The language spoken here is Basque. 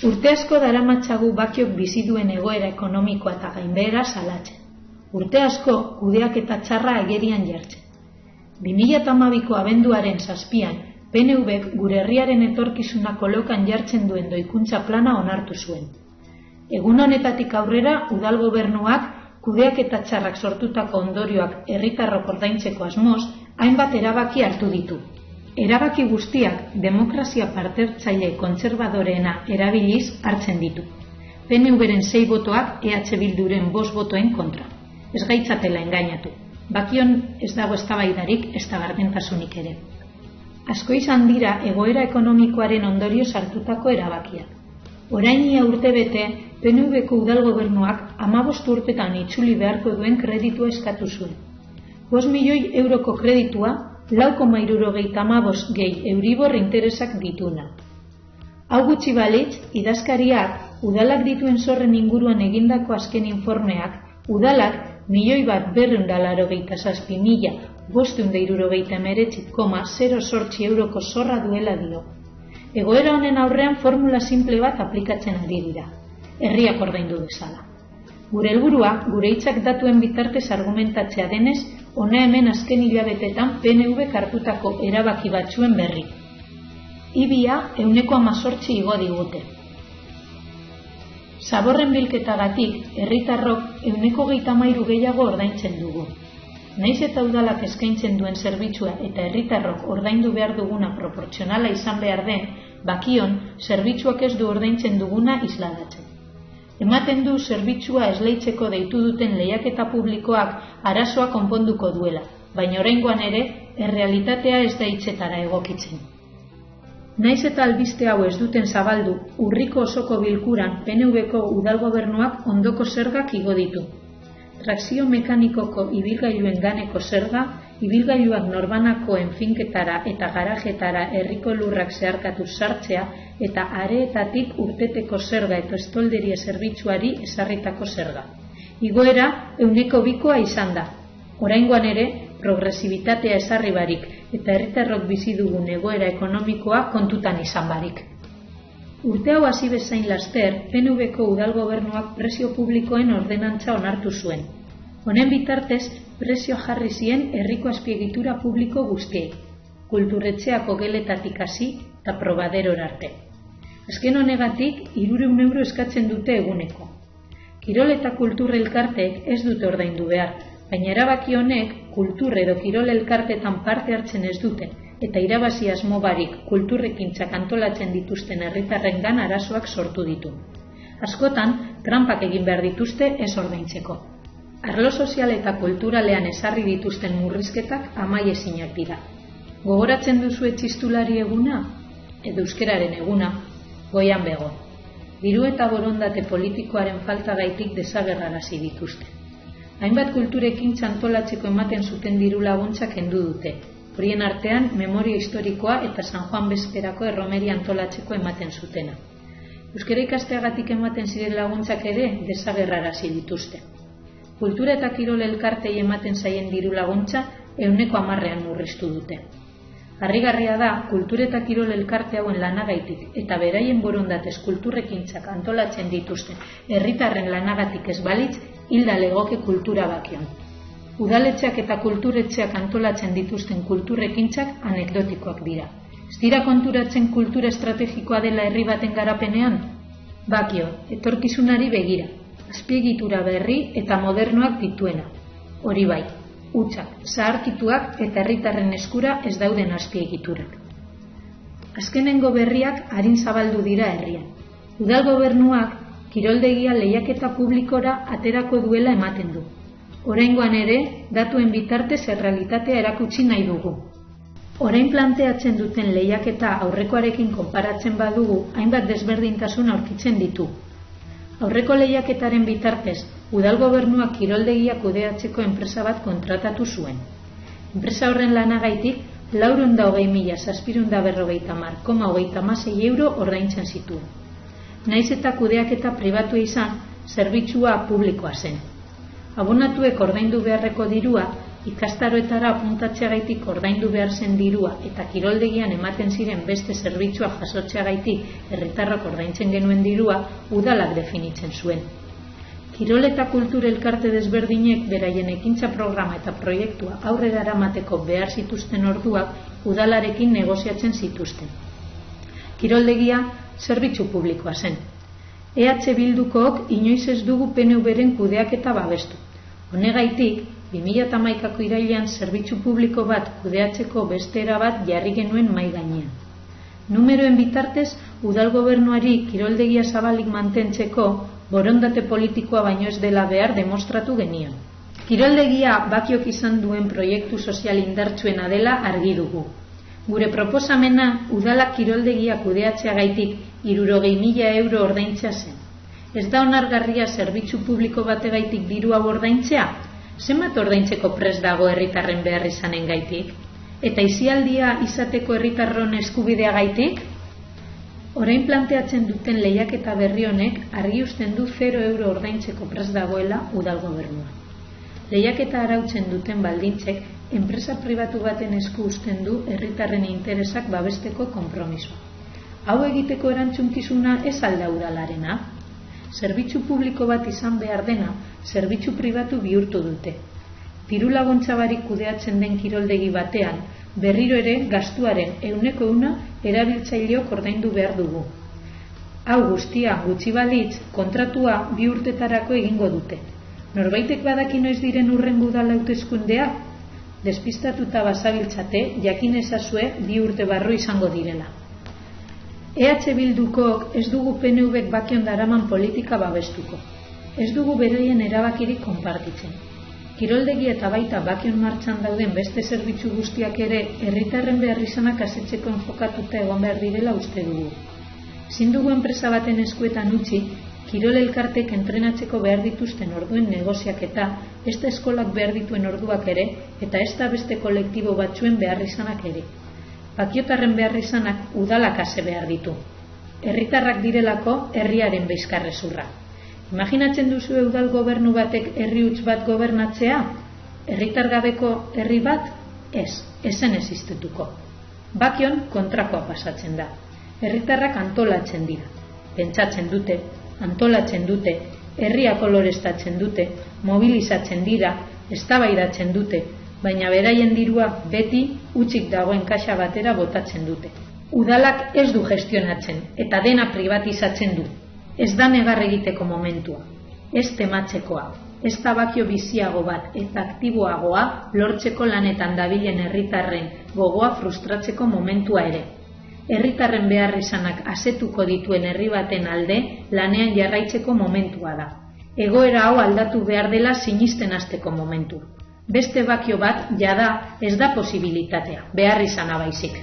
Urte asko daramatzagu Bakiok bizi duen egoera ekonomikoa eta gainbehera salatzen. Urte asko kudeaketa txarra agerian jartzen. 2012ko abenduaren 7an, PNVk gure herriaren etorkizuna kolokan jartzen duen doikuntza plana onartu zuen. Egun honetatik aurrera, udal gobernuak kudeaketa txarrak sortutako ondorioak herritarrok ordaintzeko asmoz, hainbat erabaki hartu ditu. Erabaki guztiak demokrazia partehartzaile kontserbadoreena erabiliz hartzen ditu. PNVren 6 botoak EH Bilduren 5 botoen kontra. Ez gaitzatela engainatu. Bakion ez dago eztabaidarik, ezta gardentasunik ere. Asko izan dira egoera ekonomikoaren ondorioz hartutako erabakiak. Orain ia urtebete, PNVko udal gobernuak 15 urtetan itzuli beharko duen kreditua eskatu zuen. 5 milioi euroko kreditua 4,75 gehi Euribor interesak dituna. Hau gutxi balitz, idazkariak udalak dituen zorren inguruan egindako azken informeak, udalak 1.287.569,008 euroko zorra duela dio. Egoera honen aurrean formula simple bat aplikatzen ari dira. Herriak ordaindu bezala. Gure helburua, gure hitzak datuen bitartez argumentatzea denez, hona hemen azken hilabetetan PNV hartutako erabaki batzuen berri. IBIa 18% igo digute. Zaborren bilketagatik, herritarrok 133 gehiago ordaintzen dugu. Naiz eta udalak eskaintzen duen zerbitzua eta herritarrok ordaindu behar duguna proportzionala izan behar den, Bakion zerbitzuak ez du ordaintzen duguna isladatzen. Ematen du zerbitzua esleitzeko deitu duten lehiaketa publikoak arazoa konponduko duela, baina oraingoan ere, errealitatea ez da hitzetara egokitzen. Naiz eta albiste hau ez duten zabaldu, urriko osoko bilkuran PNVko udal gobernuak ondoko zergak igo ditu. Trakzio mekanikoko ibilgailuen ganeko zerga, ibilgailuak norbanakoen finketara eta garajetara herriko lurrak zeharkatu sartzea eta areetatik urteteko zerga eta estolderia zerbitzuari ezarritako zerga. Igoera 2%koa izan da. Oraingoan ere, progresibitatea ezarri barik eta herritarrok bizi dugun egoera ekonomikoa kontutan izan barik. Urte hau hasi bezain laster, PNVko udal gobernuak prezio publikoen ordenantza onartu zuen. Honen bitartez, prezio jarri zien herriko azpiegitura publiko guztiei, kulturretxeako geletatik hasi eta probaderora arte. Azken honegatik, 300 euro eskatzen dute eguneko. Kirol eta kultur elkarteek ez dute ordaindu behar, baina erabaki honek kultur edo kirol elkartetan parte hartzen ez duten eta irabazi asmo barik kulturrekintzak antolatzen dituzten herritarrengan arazoak sortu ditu. Askotan, tranpak egin behar dituzte ez ordaintzeko. Arlo sozial eta kulturalean ezarri dituzten murrizketak amaiezinak dira. Gogoratzen duzu txistulari eguna? Edo euskeraren eguna, goian bego. Diru eta borondate politikoaren faltagaitik desagerrarazi dituzte. Hainbat kulturekintza antolatzeko ematen zuten diru laguntzak kendu dute. Horien artean, memoria historikoa eta San Juan bezperako erromeria antolatzeko ematen zutena. Euskara ikasteagatik ematen ziren laguntzak ere desagerrarazi dituzte. Kultura eta kirol elkartei ematen zaien diru laguntza 10%an murriztu dute. Harrigarria da, kultura eta kirol elkarte hauen lanagaitik eta beraien borondatez kulturrekintzak antolatzen dituzten herritarren lanagatik ez balitz, hilda legoke kultura Bakion. Udaletxeak eta kulturetxeak antolatzen dituzten kulturrekintzak anekdotikoak dira. Ez dira konturatzen kultura estrategikoa dela herri baten garapenean? Bakio, etorkizunari begira, azpiegitura berri eta modernoak dituena. Hori bai, hutsak, zaharkituak eta herritarren eskura ez dauden azpiegiturak. Azkenengo berriak arin zabaldu dira herrian. Udal gobernuak kiroldegia lehiaketa publikora aterako duela ematen du. Oraingoan ere, datuen bitartez errealitatea erakutsi nahi dugu. Orain planteatzen duten lehiaketa aurrekoarekin konparatzen badugu, hainbat desberdintasun aurkitzen ditu. Aurreko lehiaketaren bitartez, udal gobernuak kiroldegia kudeatzeko enpresa bat kontratatu zuen. Enpresa horren lanagaitik 420.750,36 euro ordaintzen zituen. Naiz eta kudeaketa pribatua izan, zerbitzua publikoa zen. Abonatuek ordaindu beharreko dirua ikastaroetara apuntatzeagaitik ordaindu behar zen dirua eta kiroldegian ematen ziren beste zerbitzua jasotzeagaitik herritarrok ordaintzen genuen dirua udalak definitzen zuen. Kirol eta kultur elkarte desberdinek beraien ekintza programa eta proiektua aurrera eramateko behar zituzten orduak udalarekin negoziatzen zituzten. Kiroldegia zerbitzu publikoa zen. EH Bildukook inoiz ez dugu PNV-ren kudeaketa babestu. Honegaitik, 2011ko irailean zerbitzu publiko bat kudeatzeko beste era bat jarri genuen mahai gainean. Numeroen bitartez, udal gobernuari kiroldegia zabalik mantentzeko borondate politikoa baino ez dela behar demostratu genion. Kiroldegia bakiok izan duen proiektu sozial indartsuena dela argi dugu. Gure proposamena udalak kiroldegia kudeatzeagaitik 60.000 euro ordaintzea zen. Ez da onargarria zerbitzu publiko bategaitik dirua ordaintzea? Zenbat ordaintzeko prest dago herritarren behar izanen gaitik? Eta aisialdia izateko herritarron eskubideagaitik? Orain planteatzen duten lehiaketa berri honek argi uzten du 0 euro ordaintzeko prest dagoela udal gobernua. Lehiaketa arautzen duten baldintzek enpresa pribatu baten esku uzten du herritarren interesak babesteko konpromisoa. Hau egiteko erantzunkizuna ez alda udalarena. Zerbitzu publiko bat izan behar dena, zerbitzu pribatu bihurtu dute. Diru laguntza barik kudeatzen den kiroldegi batean, berriro ere gastuaren 100% erabiltzaileok ordaindu behar dugu. Hau guztia gutxi balitz, kontratua 2 urtetarako egingo dute. Norbaitek badaki noiz diren hurrengo udal hauteskundeak? Despistatuta bazabiltzate, jakin ezazue 2 urte barru izango direla. EH Bildukook ez dugu PNVek bakion daraman politika babestuko. Ez dugu beraien erabakirik konpartitzen. Kiroldegi eta baita bakion martxan dauden beste zerbitzu guztiak ere herritarren behar izanak asetzeko enfokatuta egon behar direla uste dugu. Ezin dugu enpresa baten eskuetan utzi, kirol elkartek entrenatzeko behar dituzten orduen negoziaketa, ez da eskolak behar dituen orduak ere, eta ez da beste kolektibo batzuen behar izanak ere. Bakiotarren behar izanak udalak ase behar ditu. Herritarrak direlako herriaren beizkarrezurra. Imaginatzen duzu udal gobernu batek herri huts bat gobernatzea? Herritar gabeko herri bat? Ezen existituko. Bakion kontrakoa pasatzen da. Herritarrak antolatzen dira. Pentsatzen dute, antolatzen dute, herria koloreztatzen dute, mobilizatzen dira, eztabaidatzen dute, baina beraien dirua beti hutsik dagoen kaxa batera botatzen dute. Udalak ez du gestionatzen eta dena privatizatzen du. Ez da negar egiteko momentua, ez tematzekoa, ez da bakio biziago bat eta aktiboagoa lortzeko lanetan dabilen herritarren gogoa frustratzeko momentua ere. Herritarren behar izanak asetuko dituen herri baten alde lanean jarraitzeko momentua da. Egoera hau aldatu behar dela sinisten hasteko momentu. Beste bakio bat jada ez da posibilitatea, behar izana baizik.